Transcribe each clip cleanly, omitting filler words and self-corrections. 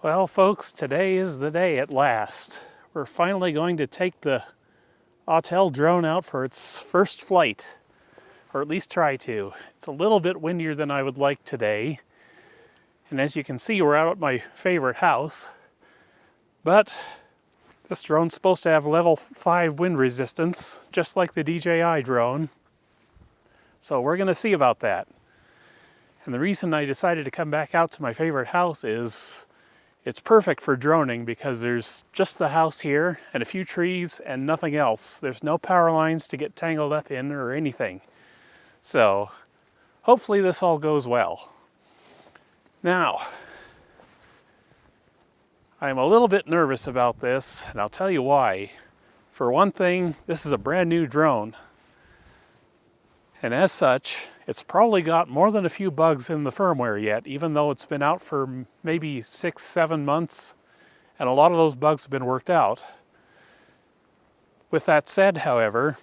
Well, folks, today is the day at last. We're finally going to take the Autel drone out for its first flight, or at least try to. It's a little bit windier than I would like today, and as you can see, we're out at my favorite house, but this drone's supposed to have level 5 wind resistance, just like the DJI drone, so we're going to see about that. And the reason I decided to come back out to my favorite house is it's perfect for droning because there's just the house here and a few trees and nothing else. There's no power lines to get tangled up in or anything. So hopefully this all goes well. Now, I'm a little bit nervous about this, and I'll tell you why. For one thing, this is a brand new drone. And as such, it's probably got more than a few bugs in the firmware yet, even though it's been out for maybe 6-7 months, and a lot of those bugs have been worked out. With that said, however,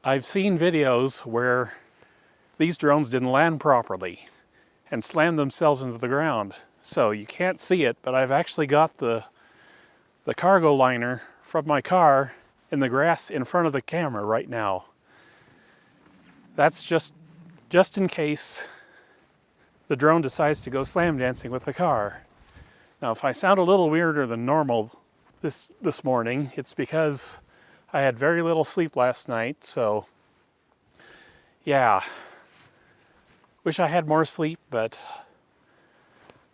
I've seen videos where these drones didn't land properly and slammed themselves into the ground. So you can't see it, but I've actually got the cargo liner from my car in the grass in front of the camera right now. That's just in case the drone decides to go slam dancing with the car. Now, if I sound a little weirder than normal this morning, it's because I had very little sleep last night, so yeah. Wish I had more sleep, but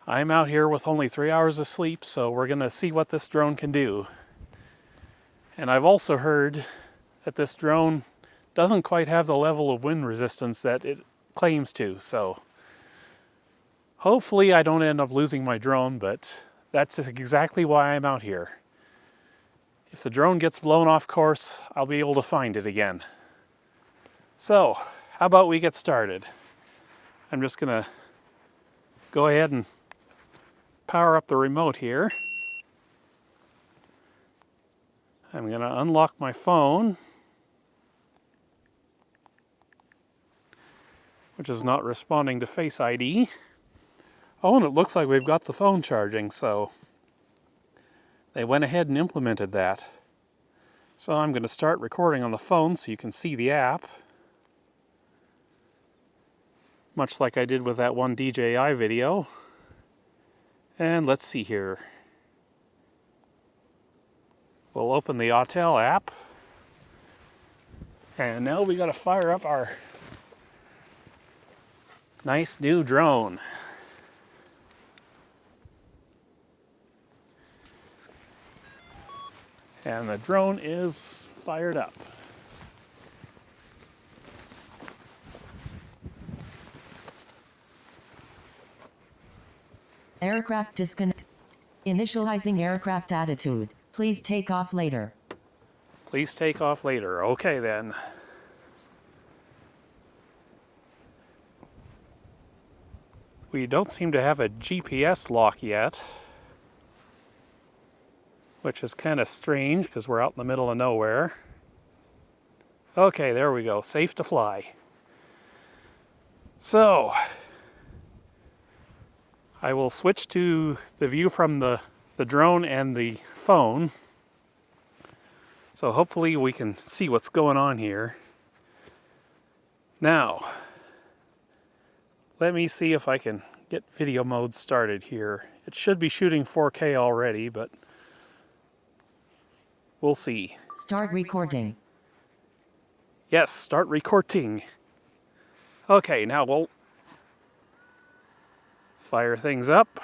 I'm out here with only 3 hours of sleep, so we're gonna see what this drone can do. And I've also heard that this drone doesn't quite have the level of wind resistance that it claims to, so hopefully I don't end up losing my drone, but that's exactly why I'm out here. If the drone gets blown off course, I'll be able to find it again. So, how about we get started? I'm just gonna go ahead and power up the remote here. I'm gonna unlock my phone, which is not responding to Face ID. Oh, and it looks like we've got the phone charging, so they went ahead and implemented that. So I'm going to start recording on the phone so you can see the app, much like I did with that one DJI video. And let's see here. We'll open the Autel app, and now we got to fire up our nice new drone. And the drone is fired up. Aircraft disconnect. Initializing aircraft attitude. Please take off later. Please take off later. Okay then. We don't seem to have a GPS lock yet, which is kind of strange because we're out in the middle of nowhere. Okay, there we go. Safe to fly. So, I will switch to the view from the drone and the phone. So hopefully we can see what's going on here. Now, let me see if I can get video mode started here. It should be shooting 4K already, but we'll see. Start recording. Yes, start recording. Okay, now we'll fire things up.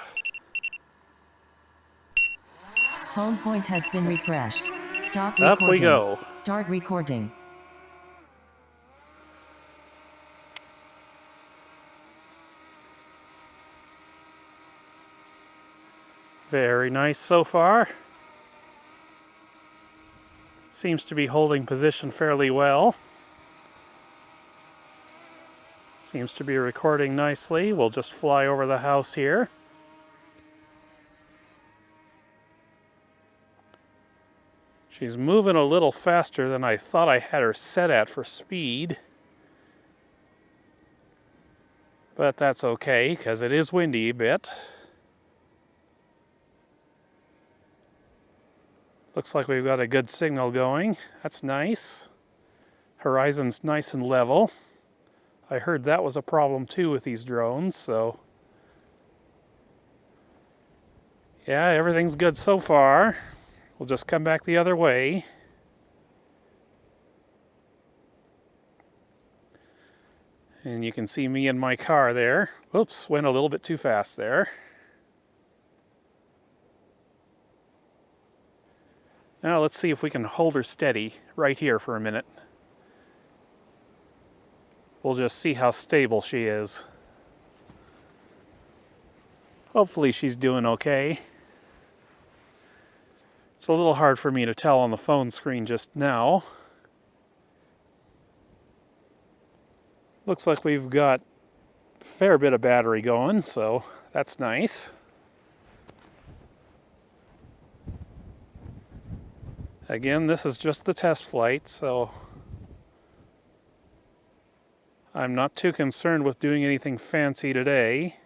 Home point has been refreshed. Stop recording. Up we go. Start recording. Very nice so far. Seems to be holding position fairly well. Seems to be recording nicely. We'll just fly over the house here. She's moving a little faster than I thought I had her set at for speed. But that's okay, because it is windy a bit. Looks like we've got a good signal going. That's nice. Horizon's nice and level. I heard that was a problem too with these drones, so yeah, everything's good so far. We'll just come back the other way. And you can see me in my car there. Oops, went a little bit too fast there. Now let's see if we can hold her steady right here for a minute. We'll just see how stable she is. Hopefully she's doing okay. It's a little hard for me to tell on the phone screen just now. Looks like we've got a fair bit of battery going, so that's nice. Again, this is just the test flight, so I'm not too concerned with doing anything fancy today.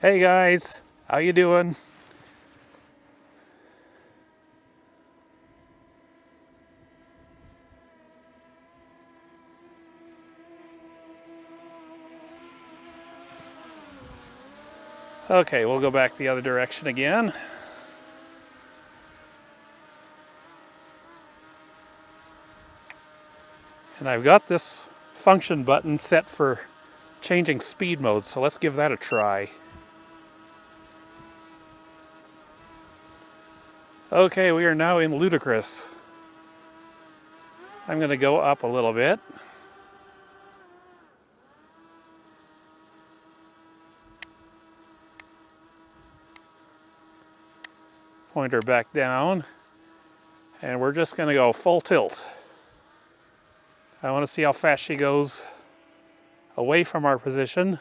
Hey guys, how you doing? Okay, we'll go back the other direction again. And I've got this function button set for changing speed mode, so let's give that a try. Okay, we are now in ludicrous. I'm going to go up a little bit. Point her back down. And we're just going to go full tilt. I want to see how fast she goes away from our position.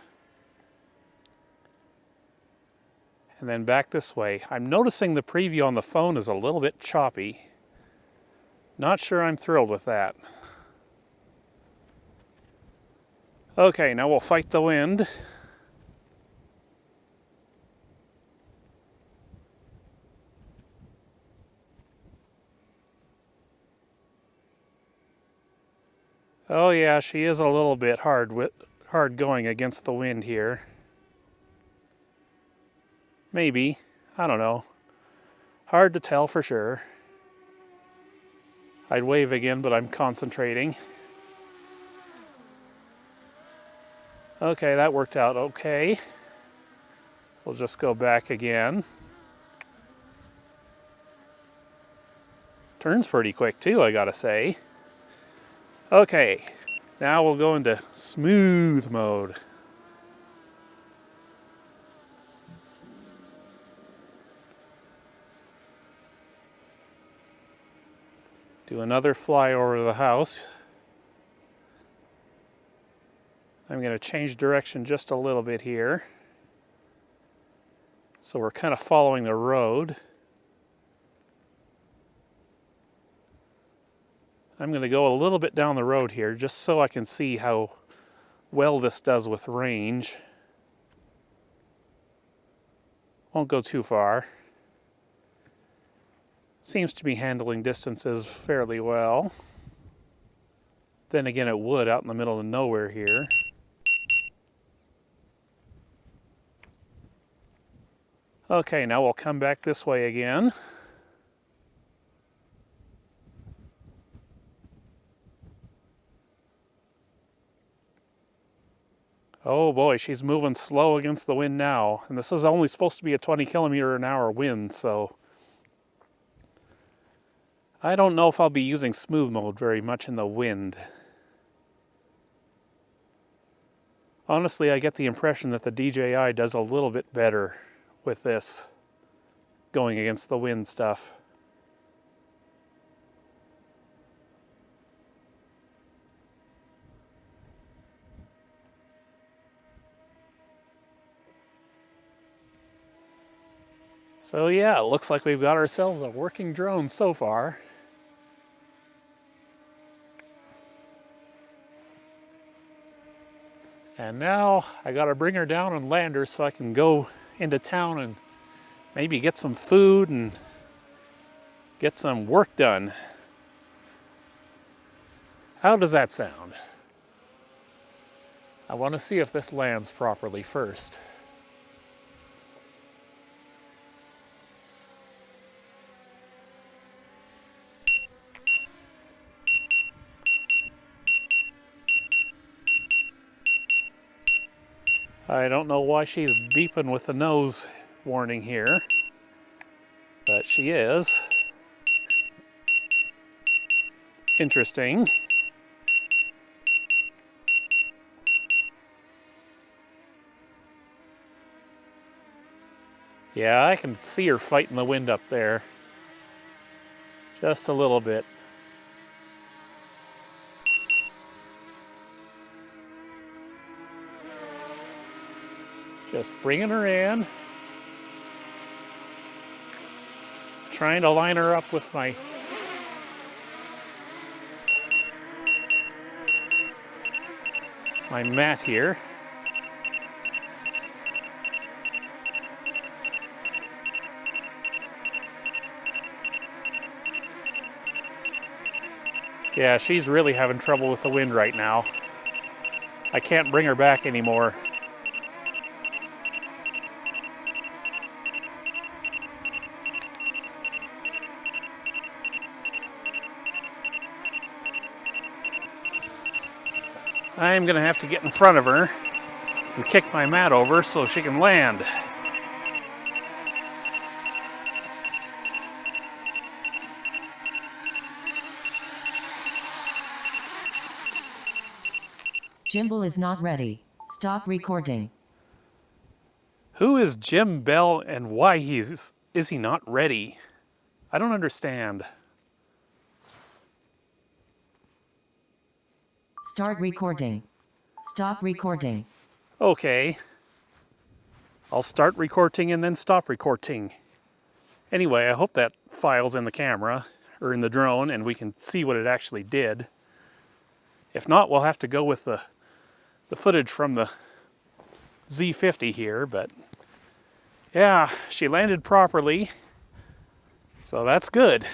And then back this way. I'm noticing the preview on the phone is a little bit choppy. Not sure I'm thrilled with that. Okay, now we'll fight the wind. Oh yeah, she is a little bit hard going against the wind here. Maybe, I don't know. Hard to tell for sure. I'd wave again, but I'm concentrating. Okay, that worked out okay. We'll just go back again. Turns pretty quick too, I gotta say. Okay, now we'll go into smooth mode. Do another fly over the house. I'm going to change direction just a little bit here. So we're kind of following the road. I'm going to go a little bit down the road here just so I can see how well this does with range. Won't go too far. Seems to be handling distances fairly well. Then again, it would out in the middle of nowhere here. Okay, now we'll come back this way again. Oh boy, she's moving slow against the wind now. And this is only supposed to be a 20 km/h wind, so I don't know if I'll be using smooth mode very much in the wind. Honestly, I get the impression that the DJI does a little bit better with this going against the wind stuff. So yeah, it looks like we've got ourselves a working drone so far. And now I gotta bring her down and land her so I can go into town and maybe get some food and get some work done. How does that sound? I want to see if this lands properly first. I don't know why she's beeping with the nose warning here, but she is. Interesting. Yeah, I can see her fighting the wind up there. Just a little bit. Just bringing her in. Trying to line her up with my mat here. Yeah, she's really having trouble with the wind right now. I can't bring her back anymore. I'm gonna have to get in front of her and kick my mat over so she can land. Gimbal is not ready. Stop recording. Who is Jim Bell and why is he not ready? I don't understand. Start recording. Stop recording. Okay. I'll start recording and then stop recording. Anyway, I hope that file's in the camera or in the drone and we can see what it actually did. If not, we'll have to go with the footage from the Z50 here, but yeah, she landed properly, so that's good.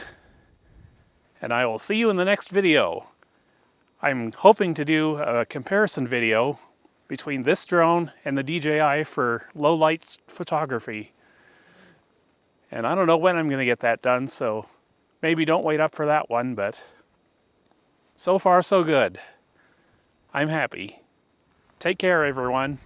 And I will see you in the next video. I'm hoping to do a comparison video between this drone and the DJI for low light photography. And I don't know when I'm going to get that done, so maybe don't wait up for that one, but so far so good. I'm happy. Take care, everyone.